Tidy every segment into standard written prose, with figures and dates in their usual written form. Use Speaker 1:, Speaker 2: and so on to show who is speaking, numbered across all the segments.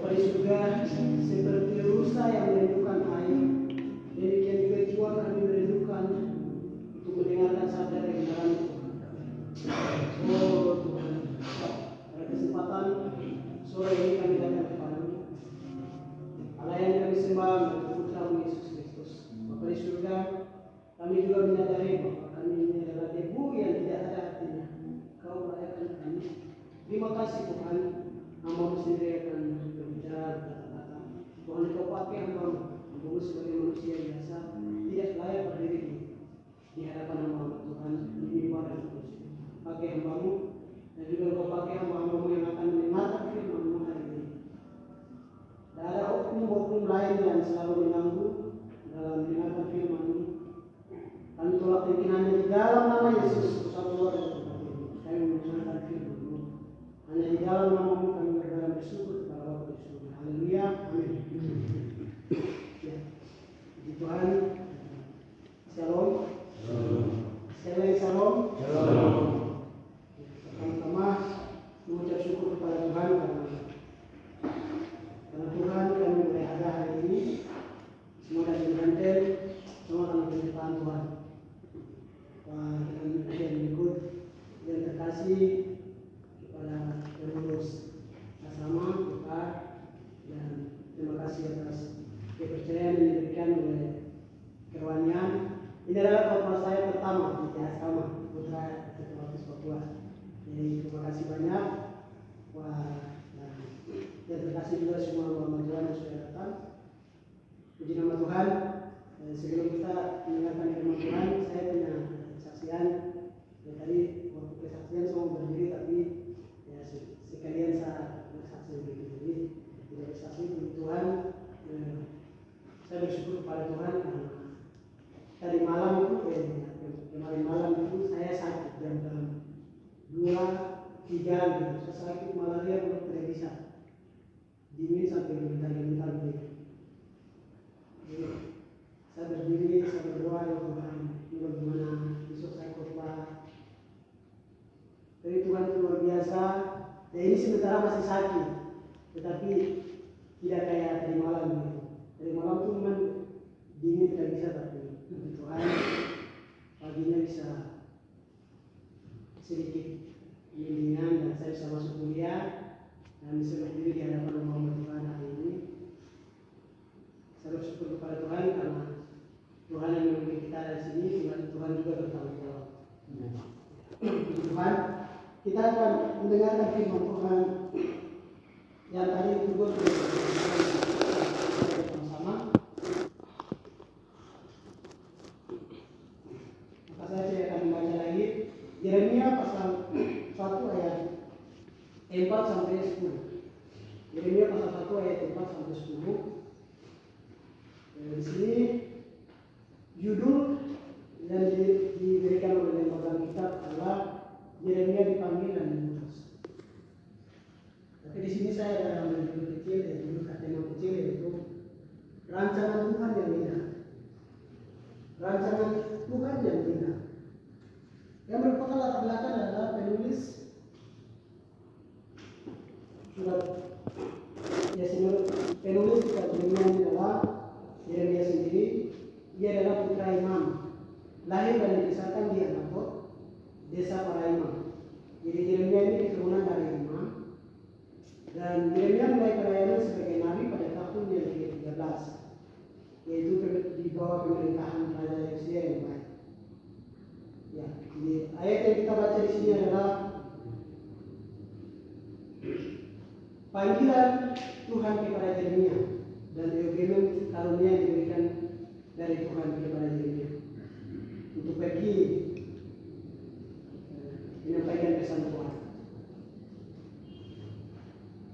Speaker 1: Bapa di surga, seperti rusa yang merindukan air, demikian juga jiwa kami merindukan untuk mendengarkan sabda dari dalam Tuhan. Oh Tuhan, pada kesempatan sore ini kami datang kepadamu. Allah yang kami sembah adalah Putra Yesus Kristus. Bapa di surga, kami juga menyadari bahwa kami ini adalah debu yang tidak ada artinya. Kau layakan kami. Terima kasih Tuhan, hamba-Mu sendiri akan berbicara berkata-kata. Tuhan, Kau pakai hamba-Mu, hamba-Mu sebagai manusia biasa, tidak layak berdiri di hadapan hamba-Mu Tuhan, ini ibadah terus. Pakai hamba-Mu, dan juga Kau pakai hamba-Mu yang akan mendengarkan firman-Mu hari ini. Tidak ada oknum-oknum lain yang selalu mengganggu dalam mendengarkan firman-Mu. Kami tolak pimpinannya di dalam nama Yesus, Tuhan Tuhan dan Tuhan. Kami mendengarkan firman-Mu. Hanya di dalam nama-Mu kami berdoa bersyukur kepada Bapa di surga. Haleluya. Amin. Ya. Puji Tuhan. Shalom. Sekali lagi shalom. Pertama-tama mengucap syukur kepada Tuhan karena Tuhan kami boleh ada hari ini. Semua dari Banten, semua dalam penyertaan Tuhan. Dan yang berikut yang terkasih kepada pengurus asrama kita, dan terima kasih atas kepercayaan yang diberikan oleh Kerwanian. Ini adalah khotbah saya pertama di asrama Putra Baptis Papua. Jadi terima kasih banyak. Dan terima kasih juga semua hamba Tuhan yang sudah datang. Puji nama Tuhan. Sebelum kita mendengarkan firman Tuhan, saya punya kesaksian. Tadi waktu kesaksian semua berdiri, tapi ya sekalian saya bersaksi begitu. Jadi tidak bersaksi puji Tuhan. Saya bersyukur kepada Tuhan karena tadi malam itu kemarin malam itu saya sakit jam 2-3 gitu. Saya sakit malaria belum tidak bisa. Dingin sampai gemetar-gemetar begitu. Saya berdiri, saya berdoa ya Tuhan, bagaimana besok saya khotbah. Dari Tuhan itu luar biasa. Ya ini sementara masih sakit, tetapi tidak kayak tadi malam gitu. Tadi malam itu memang dingin tidak bisa, tapi Tuhan paginya bisa sedikit mendingan dan saya bisa masuk kuliah dan bisa berdiri di hadapan Muhammad Tuhan hari ini. Saya bersyukur kepada Tuhan karena Tuhan yang memiliki kita dari sini, Tuhan juga bertanggung jawab. Tuhan, kita akan mendengarkan firman Tuhan yang tadi itu bersama. Maka saya akan membaca lagi Yeremia pasal 1 ayat 4 sampai 10. Yeremia pasal 1 ayat 4 sampai 10. Di sini judul yang diberikan oleh lembaga kitab adalah Yeremia dipanggil dan diutus. Tapi di sini saya ada judul kecil, judul tema kecil, yaitu rancangan Tuhan yang indah. Rancangan Tuhan yang indah. Yang merupakan latar belakang adalah penulis surat penulis kitab Yeremia adalah Yeremia sendiri. Ia adalah putra imam, lahir dan dibesarkan di Anatot, desa para imam. Jadi Yeremia ini keturunan dari imam. Dan Yeremia mulai pelayanan sebagai nabi pada tahun yang ke-13, yaitu di bawah pemerintahan Raja Yosia yang baik. Ya, jadi ayat yang kita baca di sini adalah panggilan Tuhan kepada Yeremia dan eugemen karunia yang diberikan dari Tuhan kepada Yeremia untuk pergi menyampaikan pesan Tuhan.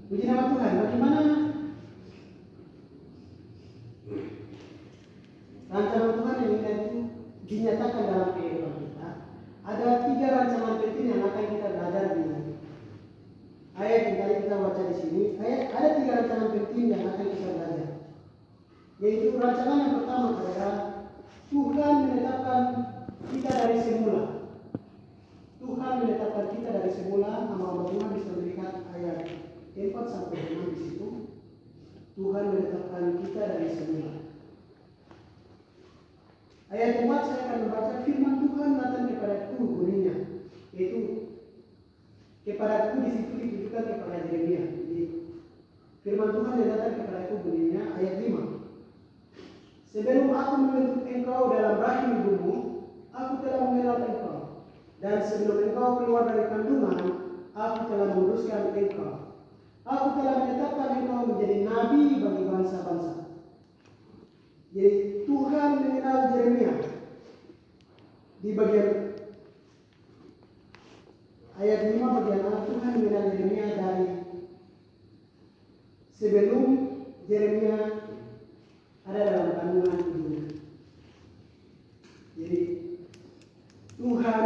Speaker 1: Puji nama Tuhan. Bagaimana rancangan Tuhan yang itu dinyatakan dalam kehidupan kita? Ada 3 rancangan penting yang akan kita belajar di ayat yang tadi kita baca di sini. Ada 3 rancangan penting yang akan kita belajar. Yaitu rancangan yang pertama adalah Tuhan menetapkan kita dari semula. Tuhan menetapkan kita dari semula. Nama Tuhan bisa melihat ayat 4 sampai 6 di situ. Tuhan menetapkan kita dari semula. Ayat 4 saya akan membaca firman Tuhan datang kepadaku bunyinya, yaitu kepadaku di situ ditujukan kepada Yeremia. Jadi firman Tuhan yang datang kepadaku bunyinya ayat 5. Sebelum aku membentuk engkau dalam rahim ibumu, aku telah mengenal engkau. Dan sebelum engkau keluar dari kandungan, aku telah menguruskan engkau. Aku telah menetapkan engkau menjadi nabi bagi bangsa-bangsa. Jadi Tuhan mengenal Yeremia di bagian ayat 5 bagian A. Tuhan mengenal Yeremia dari sebelum Yeremia ada dalam kandungan ibunya. Jadi Tuhan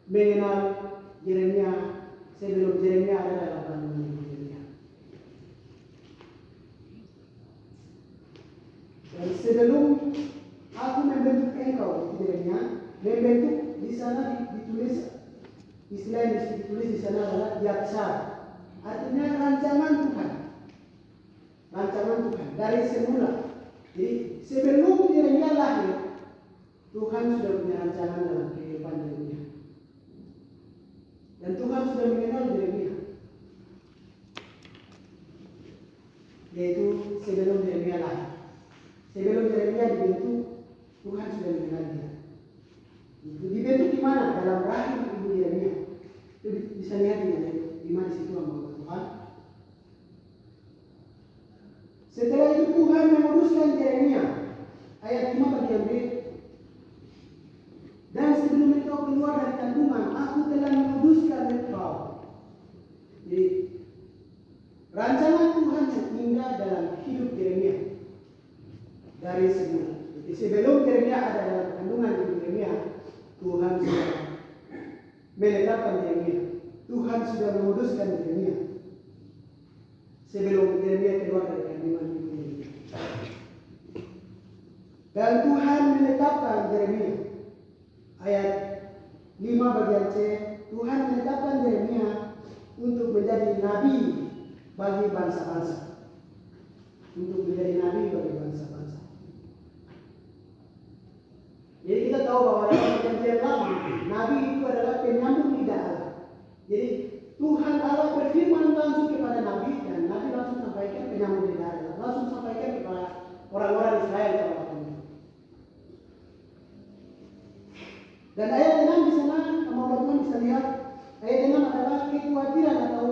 Speaker 1: mengenal Yeremia sebelum Yeremia ada dalam kandungan ibunya. Dan sebelum aku membentuk engkau, Yeremia, membentuk di sana ditulis istilah yang ditulis di sana adalah yaksar. Artinya rancangan Tuhan. Rancangan Tuhan dari semula. Jadi sebelum Yeremia lahir, Tuhan sudah punya rancangan dalam kehidupan Yeremia. Dan Tuhan sudah mengenal Yeremia. Yaitu sebelum Yeremia lahir. Sebelum Yeremia dibentuk, Tuhan sudah mengenal dia. Dibentuk di mana? Dalam rahim ibu Yeremia. Itu bisa lihat di ayat 5 di situ sama Tuhan. Setelah itu Tuhan menguruskan Yeremia. Ayat 5 bagian B. Dan sebelum engkau keluar dari kandungan, aku telah menguduskan engkau. Jadi rancangan Tuhan yang indah dalam hidup Yeremia dari semula. Jadi sebelum Yeremia ada dalam kandungan ibu Yeremia, Tuhan sudah menetapkan Yeremia. Tuhan sudah menguduskan Yeremia sebelum Yeremia keluar dari kandungan ibu Yeremia. Dan Tuhan menetapkan Yeremia. Ayat 5 bagian C, Tuhan menetapkan Yeremia untuk menjadi nabi bagi bangsa-bangsa. Untuk menjadi nabi bagi bangsa-bangsa. Jadi kita tahu bahwa dalam perjanjian lama, nabi itu adalah penyambung lidah Allah. Jadi Tuhan Allah berfirman langsung kepada nabi, dan nabi langsung sampaikan penyambung lidah Allah, langsung sampaikan kepada orang-orang Israel pada waktu itu. Dan ayat 6 di sana, teman-teman bisa lihat, ayat 6 adalah kekhawatiran atau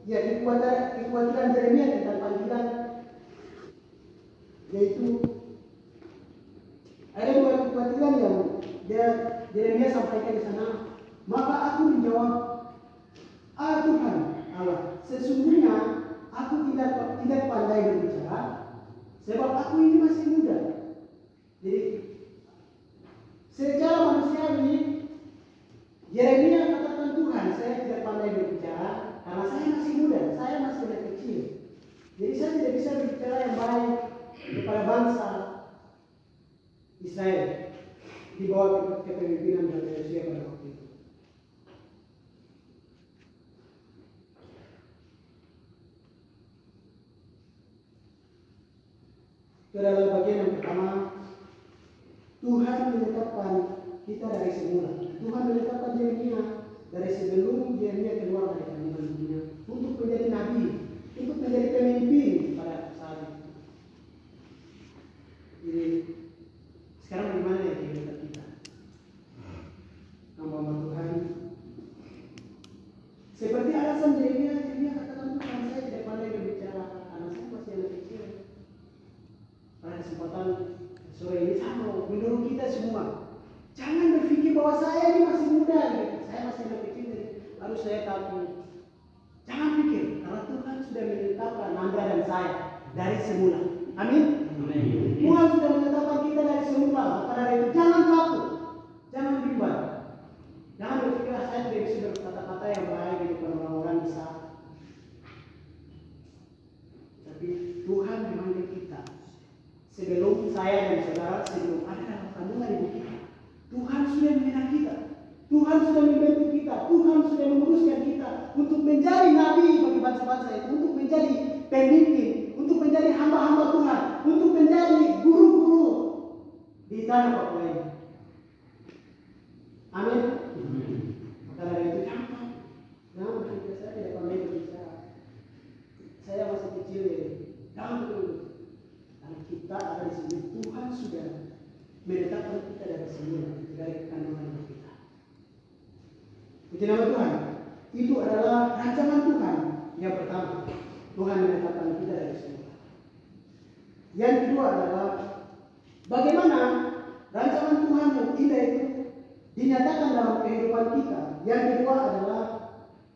Speaker 1: ya kekhawatiran Yeremia tentang panggilan, yaitu ada dua kekhawatiran yang Yeremia sampaikan di sana. Maka aku menjawab, Tuhan Allah, sesungguhnya aku tidak pandai berbicara, sebab aku ini masih muda. Jadi secara manusiawi Yeremia katakan, Tuhan, saya tidak pandai berbicara karena saya masih muda, saya masih anak kecil. Jadi saya tidak bisa berbicara yang baik kepada bangsa Israel di bawah kepemimpinan dari Yosua pada waktu itu. Itu adalah bagian yang pertama. Tuhan menetapkan kita dari semula. Tuhan menetapkan Yeremia dari sebelum Yeremia keluar dari kandungan dunia untuk menjadi nabi, untuk menjadi pemimpin pada saat itu. Jadi sekarang bagaimana ya kehidupan kita? Hamba Tuhan. Seperti alasan Yeremia katakan, Tuhan, saya tidak pandai berbicara karena saya masih anak kecil. Pada kesempatan sore ini sama menurut kita semua, jangan berpikir bahwa saya ini masih muda, gitu. Saya masih anak kecil, harus saya takut. Jangan pikir, karena Tuhan sudah menetapkan Anda dan saya dari semula. Amin. Tuhan sudah menetapkan kita dari semula. Maka dari itu jangan takut, jangan bimbang, jangan berpikir saya tidak bisa berkata-kata yang baik di depan orang-orang besar. Tapi Tuhan memanggil kita. Sebelum saya dan saudara, sebelum ada dalam kandungan ibu kita, Tuhan sudah mengenal kita, Tuhan sudah membentuk kita, Tuhan sudah menguruskan kita untuk menjadi nabi bagi bangsa-bangsa itu untuk menjadi pemimpin, untuk menjadi hamba-hamba Tuhan, untuk menjadi guru-guru di tanah Papua ini. Amin. Maka dari itu jangan berpikir saya tidak pandai berbicara. Saya masih kecil ya. Jangan betul. Karena kita ada di sini, Tuhan sudah menetapkan kita dari semula, dari kandungan kita. Puji nama Tuhan. Itu adalah rancangan Tuhan yang pertama. Tuhan menetapkan kita dari semula. Yang kedua adalah bagaimana rancangan Tuhan yang indah itu dinyatakan dalam kehidupan kita. Yang kedua adalah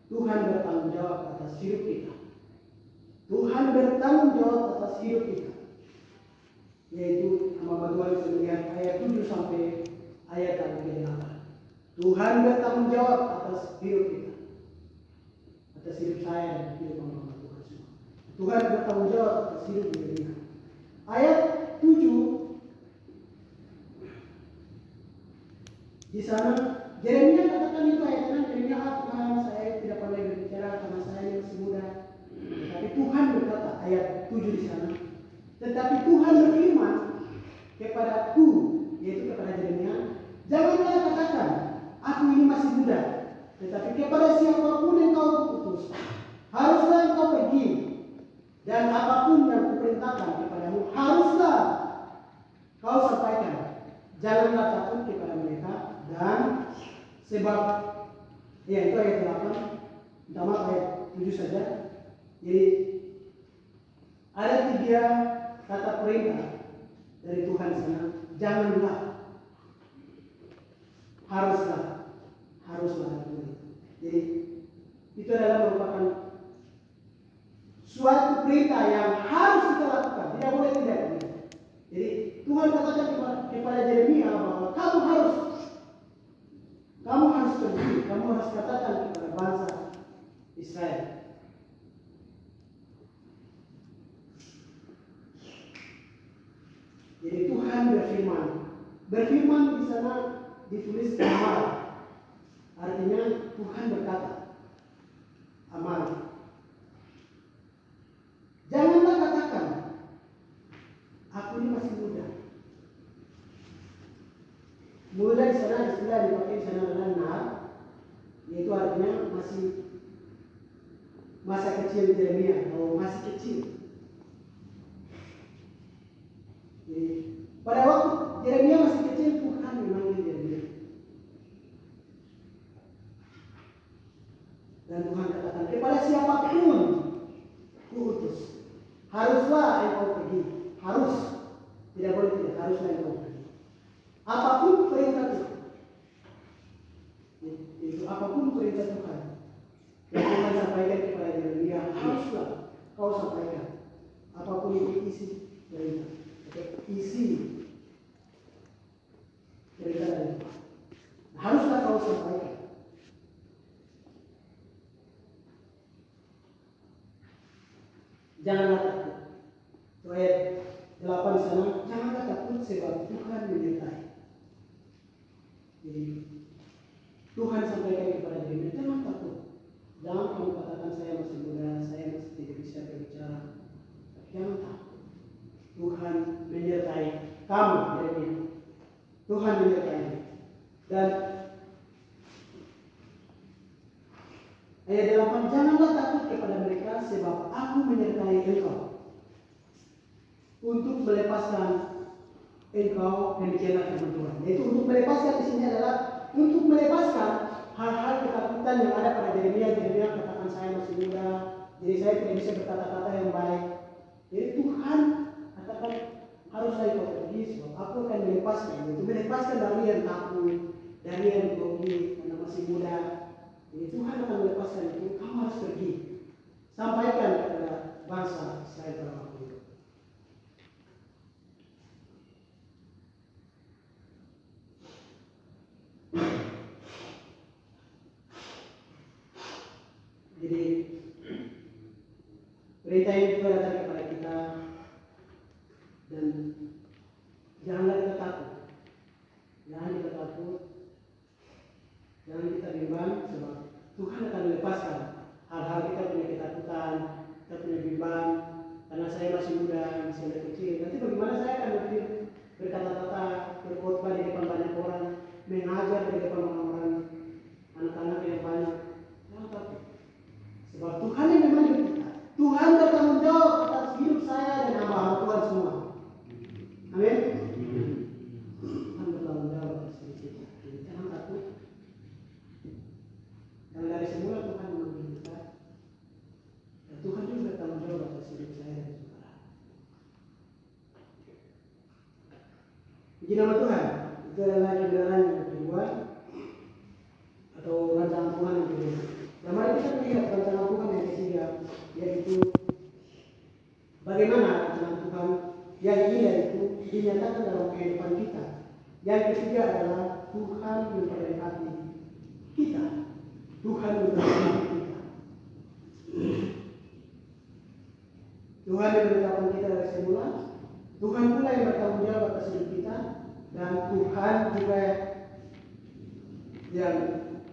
Speaker 1: Tuhan bertanggung jawab atas hidup kita. Tuhan bertanggung jawab atas hidup kita. Yaitu hamba Tuhan bisa melihat ayat 7 sampai ayat 8. Tuhan bertanggung jawab atas hidup kita. Atas hidup saya dan hidup hamba Tuhan semua. Tuhan bertanggung jawab atas hidup kita. Ayat 7 di sana Yeremia katakan itu ayatnya, Yeremia, Tuhan saya tidak pandai berbicara karena saya masih muda. Tetapi Tuhan berkata, ayat 7 di sana. Tetapi Tuhan berfirman kepadaku, yaitu kepada Yeremia, janganlah katakan, aku ini masih muda. Tetapi kepada siapapun yang kau utus, haruslah engkau pergi. Dan apapun yang kuperintahkan kepadamu, haruslah kau sampaikan. Janganlah takut kepada mereka. Dan sebab ya itu ayat 8, minta maaf ayat 7 saja. Jadi ada 3 kata perintah dari Tuhan sana. Janganlah, haruslah. Jadi itu adalah merupakan suatu perintah yang harus kita lakukan, tidak boleh tidak. Jadi Tuhan katakan kepada Yeremia bahwa kamu harus pergi, kamu harus katakan kepada bangsa Israel. Jadi Tuhan berfirman di sana ditulis amal. Artinya Tuhan berkata, amal. Janganlah katakan, aku ini masih muda. Muda di sana istilah dipakai di sana adalah nar, yaitu artinya masih masa kecil Yeremia atau masih kecil. Jadi, pada waktu Yeremia masih kecil, Tuhan memanggil Yeremia. Dan Tuhan katakan kepada siapapun kuutus, haruslah engkau pergi. Harus, tidak boleh tidak, haruslah engkau pergi. Apapun perintah Tuhan, itu apapun perintah Tuhan yang Tuhan sampaikan kepada Yeremia, haruslah kau sampaikan. Apapun itu isi perintah, isi perintah dari Tuhan, haruslah kau sampaikan. Janganlah takut. Ayat 8 di sana, janganlah takut sebab Tuhan menyertai. Jadi Tuhan sampaikan kepada Yeremia, jangan takut. Jangan kamu katakan saya masih muda, saya masih tidak bisa berbicara. Jangan takut. Tuhan menyertai kamu, Yeremia. Tuhan menyertai. Dan ayat 8, janganlah takut kepada mereka sebab aku menyertai engkau untuk melepaskan engkau. Demikianlah firman Tuhan. Yaitu untuk melepaskan di sini adalah untuk melepaskan hal-hal ketakutan yang ada pada Yeremia. Yeremia katakan saya masih muda, jadi saya tidak bisa berkata-kata yang baik. Jadi Tuhan katakan haruslah engkau pergi sebab aku akan melepaskan. Itu melepaskan dari yang takut, dari yang grogi karena masih muda. Jadi Tuhan akan melepaskan itu. Kamu harus pergi, sampaikan kepada bangsa Israel pada waktu itu. Jadi perintah ini juga datang kepada kita, dan janganlah kita takut, jangan kita bimbang sebab Tuhan akan melepaskan hal-hal kita punya ketakutan, Sebab Tuhan yang memang hidup kita. Tuhan bertanggung jawab atas hidup saya dan hamba Tuhan semua. Amin. Tuhan bertanggung jawab atas hidup kita. Jadi jangan takut. Karena dari semula Tuhan memanggil kita. Dan Tuhan juga bertanggung jawab atas hidup saya dan saudara. Puji nama Tuhan. Itu adalah kebenaran yang kedua atau rancangan Tuhan yang kedua. Dan mari kita melihat rancangan Tuhan yang ketiga, yaitu bagaimana rancangan Tuhan yang ini yaitu dinyatakan dalam kehidupan kita. Yang ketiga adalah Tuhan memberkati kita. Tuhan memberkati kita. Tuhan yang menetapkan kita dari semula. Tuhan pula yang bertanggung jawab atas hidup kita. Dan Tuhan juga yang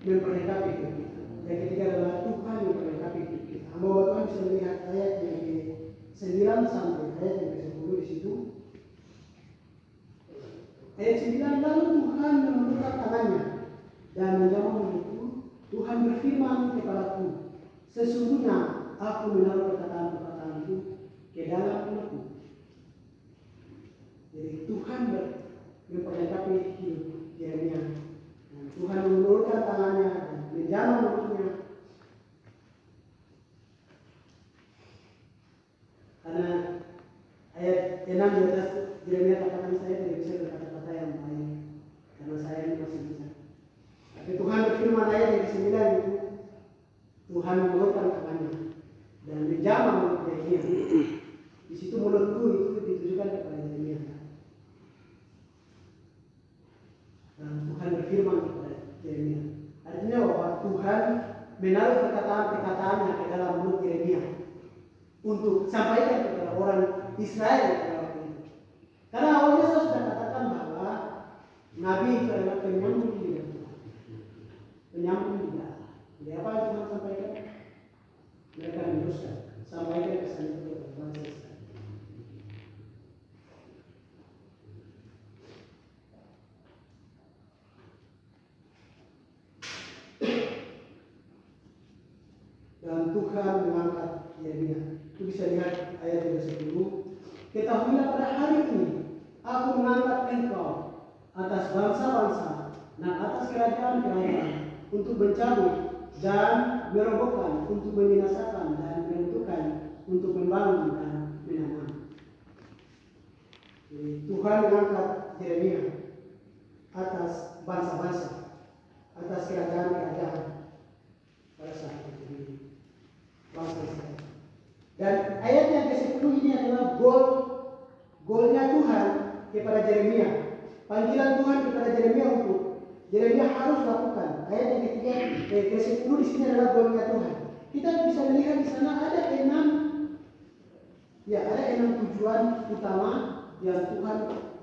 Speaker 1: memperlengkapi hidup kita. Yang ketiga adalah Tuhan yang memperlengkapi hidup kita. Hamba Tuhan bisa melihat ayat yang ke-9 sampai ayat yang ke-10 di situ. Ayat 9, lalu Tuhan menundukkan tangannya dan menjamah mulutku. Tuhan berfirman kepadaku, sesungguhnya aku menaruh perkataan-perkataanku ke dalam mulutku. Jadi Tuhan memperlengkapi hidup Yeremia. Tuhan mengulurkan tangannya dan menjamah mulutnya. Karena ayat 6 di atas Yeremia katakan saya tidak bisa berkata-kata yang baik karena saya ini masih bisa. Tapi Tuhan berfirman ayat yang ke-9 itu Tuhan mengulurkan tangannya dan menjamah mulut Yeremia. Di situ mulutku itu ditujukan kepada Yeremia. Dan Tuhan berfirman kepada Yeremia. Artinya bahwa Tuhan menaruh perkataan-perkataannya ke dalam mulut Yeremia untuk sampaikan kepada orang Israel pada waktu itu. Karena awalnya saya sudah katakan bahwa Nabi itu adalah penyambung lidah Tuhan. Penyambung lidah. Jadi apa yang Tuhan sampaikan? Mereka meneruskan. Sampaikan kesan itu kepada bangsa Israel. Dan Tuhan mengangkat Yeremia. Itu bisa lihat ayat 10. Ketahuilah pada hari ini aku mengangkat engkau atas bangsa-bangsa dan atas kerajaan-kerajaan untuk mencabut dan merobohkan, untuk membinasakan dan menentukan, untuk membangun dan menanam. Jadi Tuhan mengangkat Yeremia atas bangsa-bangsa, atas kerajaan-kerajaan pada saat itu. Bangsa Israel. Dan ayat yang ke-10 ini adalah golnya Tuhan kepada Yeremia. Panggilan Tuhan kepada Yeremia untuk Yeremia harus lakukan. Ayat yang ketiga ke-10 di sini adalah golnya Tuhan. Kita bisa melihat di sana ada 6 tujuan utama yang Tuhan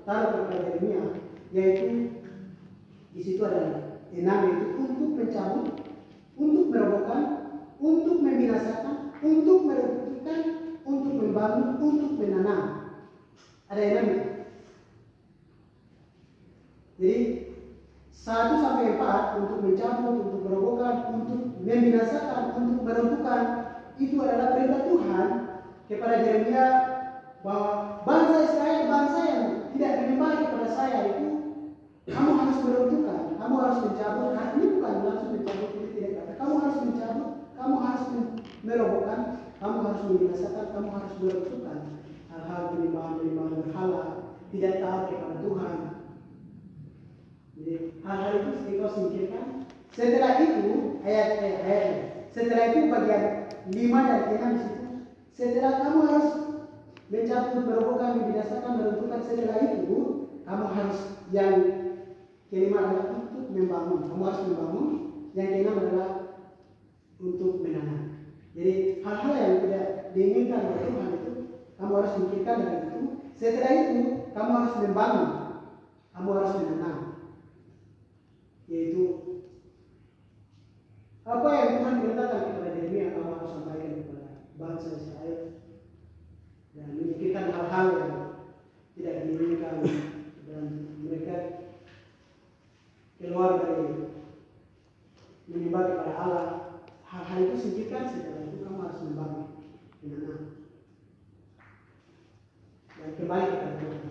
Speaker 1: taruh kepada Yeremia, yaitu di situ ada 6, yaitu untuk mencabut, untuk merobohkan, untuk membinasakan, untuk meruntuhkan, untuk membangun, untuk menanam. Ada 6 itu. Jadi 1 sampai 4 untuk mencabut, untuk merobohkan, untuk membinasakan, untuk meruntuhkan, itu adalah perintah Tuhan kepada Yeremia bahwa bangsa Israel, bangsa yang tidak menyembah kepada saya itu, kamu harus meruntuhkan, kamu harus mencabut. Nah, ini bukan langsung mencabut, ini tidak kata. Kamu harus mencabut, kamu harus merobohkan, kamu harus membinasakan, kamu harus meruntuhkan hal-hal penyembahan berhala, tidak taat kepada Tuhan. Jadi hal-hal itu engkau singkirkan. Setelah itu setelah itu bagian 5 dan 6 di situ. Setelah kamu harus mencabut, merobohkan, membinasakan, meruntuhkan, setelah itu kamu harus yang kelima adalah untuk membangun. Kamu harus membangun. Yang keenam adalah untuk menanam. Jadi hal-hal yang tidak diinginkan oleh Tuhan itu kamu harus singkirkan dari itu. Setelah itu kamu harus membangun. Kamu harus menanam. Yaitu apa yang Tuhan perintahkan kepada Yeremia, kamu harus sampaikan kepada bangsa Israel dan memikirkan hal-hal yang tidak diinginkan dan mereka keluar dari menyembah kepada Allah, hal-hal itu singkirkan, setelah itu kamu harus membangun menanam dan kembali kepada Tuhan.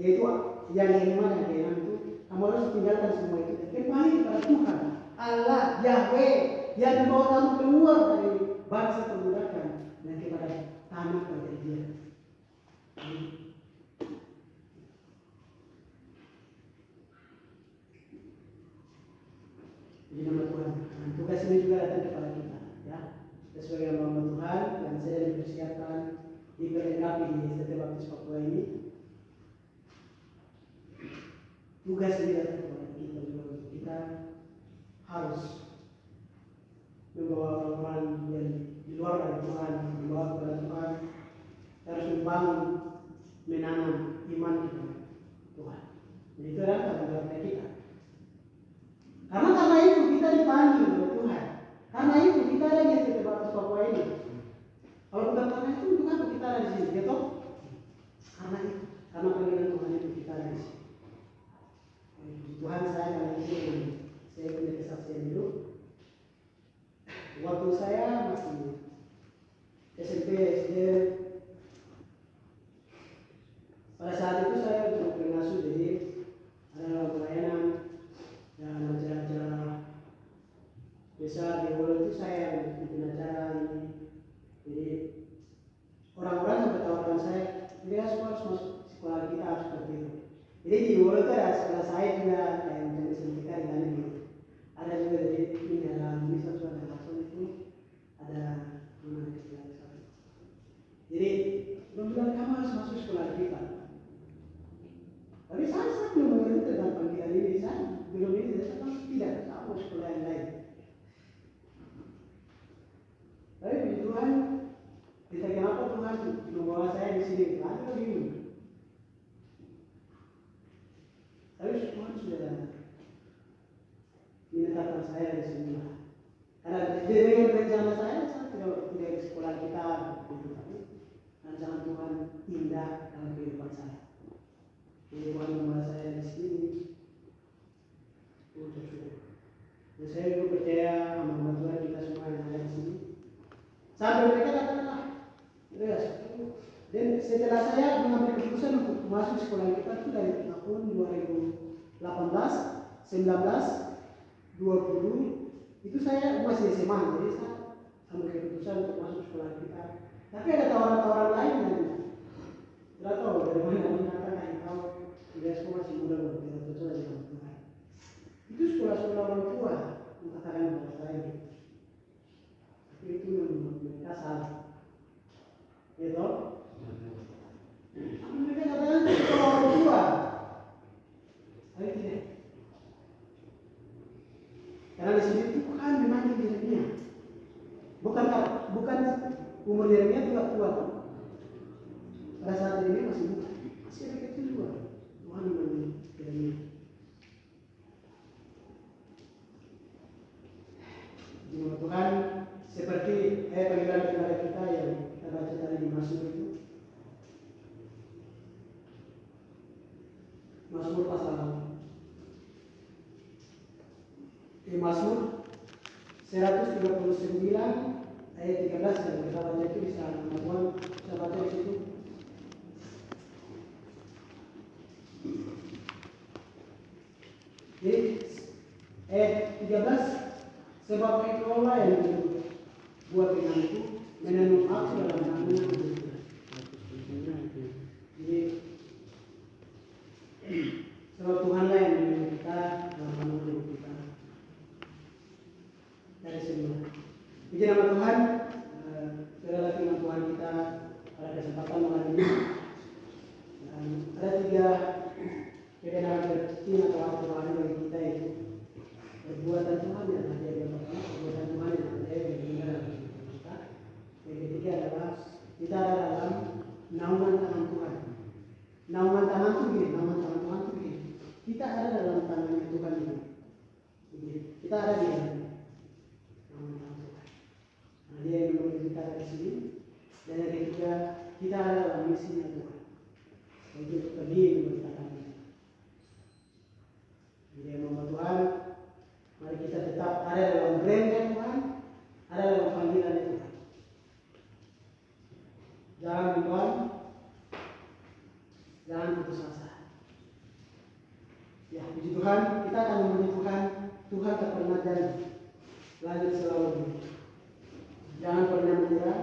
Speaker 1: Yaitu yang kelima dan keenam itu kamu harus tinggalkan semua itu dan kembali kepada Tuhan Allah Yahweh yang membawa kamu keluar dari bangsa perbudakan dan kepada tanah perjanjian. Di nama Tuhan. Dan tugas ini juga datang kepada kita, ya. Kita sebagai hamba Tuhan yang sedang dipersiapkan diperlengkapi di STT Baptis Papua ini. Tugas ini datang kepada kita juga. Kita harus membawa orang-orang yang di luar dari Tuhan, membawa kepada Tuhan. Kita harus membangun, menanam iman kepada Tuhan. Jadi itu adalah tanggung jawab kita. Karena itu kita dipanggil oleh Tuhan. Karena itu kita ada di STT Baptis Papua ini. Kalau bukan karena itu, untuk apa kita ada di sini? Gitu? Karena itu, karena panggilan Tuhan itu kita ada di sini. Tuhan saya kali ini saya punya kesaksian dulu. Waktu saya masih SMP, SD, pada saat itu saya untuk pengasuh, jadi ada pelayanan dan acara-acara besar di Wolo itu saya yang bikin acara ini. Jadi orang-orang sampai tawarkan saya, dia harus masuk sekolah kita harus seperti itu. Jadi di Wolo itu ada sekolah saya juga yang menjadi sendika di dalam gitu. Ada juga dari ini ada misal ada langsung itu ada mana istilah sekali. Jadi bilang kamu harus masuk sekolah kita. Tapi saya belum mengerti tentang panggilan ini, saya belum ini, saya tidak tahu sekolah yang lain. Tapi puji Tuhan, kita kenapa Tuhan membawa saya di sini? Saya bingung. Tapi Tuhan sudah menetapkan saya di sini. Karena dengan rencana saya tidak di sekolah kita, tapi rencana Tuhan indah dalam kehidupan saya. Jadi Tuhan membawa saya di sini. Dan saya juga percaya sama Tuhan kita semua yang ada di sini. Sampai mereka katakanlah, dan setelah saya mengambil keputusan untuk masuk sekolah kita itu dari tahun 2018, 19, 20 itu saya masih SMA, jadi saya ambil keputusan untuk masuk sekolah kita. Tapi ada tawaran-tawaran lain yang tidak tahu dari mana mengatakan engkau tidak sekolah masih muda tidak sesuai dengan Tuhan. Itu sekolah-sekolah orang tua mengatakan kepada saya. Tapi itu mereka salah. Gitu? Mereka katakan itu sekolah orang tua. Tapi tidak. Karena di sini itu kan memang Yeremia. Bukan umur Yeremia juga tua. Pada saat ini masih muda. Masih ada kecil juga. Tuhan memang Yeremia. Jemaat Tuhan, seperti panggilan kepada kita yang kita baca tadi di Mazmur itu. Mazmur pasal Mazmur 139 ayat 13 yang kita baca itu bisa teman-teman bisa baca di situ. Jadi ayat 13, sebab itu Allah yang buat dengan itu menenun aku dalam tangannya. Jadi sebab Tuhanlah yang menenun kita dalam tangannya kita dari semua. Puji nama Tuhan, segala firman Tuhan kita pada kesempatan malam ini. Dan ada 3 kebenaran terpenting atau arti rohani bagi kita itu perbuatan Tuhan yang ada di dalam perbuatan Tuhan yang ada di dalam kita. Yang ketiga adalah kita ada dalam naungan tangan Tuhan. Naungan tangan itu begini, naungan tangan Tuhan itu begini. Kita ada dalam tangannya Tuhan ini. Kita ada di dalam naungan tangan Tuhan. Nah, dia yang memiliki kita dari sini. Dan yang ketiga, kita ada dalam misinya Tuhan. Yaitu untuk pergi memberitakan ini. Jadi yang membuat Tuhan, mari kita tetap ada dalam brandnya Tuhan, ada Jangan bimbang, jangan putus asa. Ya, puji Tuhan, kita akan memuji Tuhan. Tuhan tak pernah janji, lanjut selalu. Jangan pernah menyerah.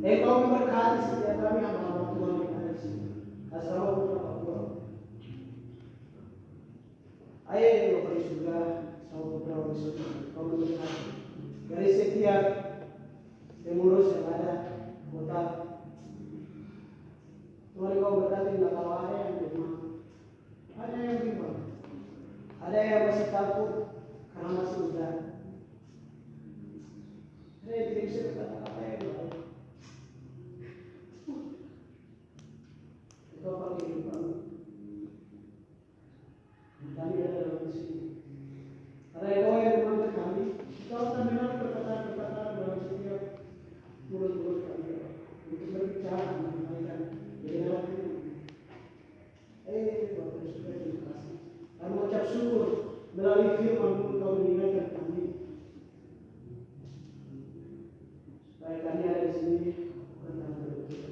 Speaker 1: Engkau memberkati setiap kami hamba Tuhan yang ada di sini. Assalamualaikum warahmatullahi wabarakatuh. Ayo Bapak di surga, sama putra di surga, kau memberkati dari setiap pengurus yang ada kota. Tuhan kau berkati kalau ada yang bimbang, ada yang bimbang, ada yang masih takut karena masih muda. Ada yang tidak bisa berkata-kata yang baik. Kau pakai bimbang. Kami ada dalam sini. Ada kau yang memanggil kami. Kau akan dengar perkataan-perkataan dalam setiap mulut-mulut kami untuk berbicara menyampaikan kebenaran Tuhan. Bapak dan Saudara, terima kasih. Kami mengucap syukur melalui firman Kau mengingatkan kami supaya kami ada di sini bukan tanpa berdoa.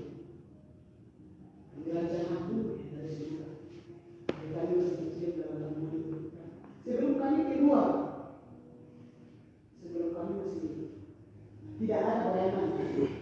Speaker 1: Kami rancang aku dari surga. Kami masih kecil dalam hidup. Sebelum kami keluar, sebelum kami masih tidak ada bayangan.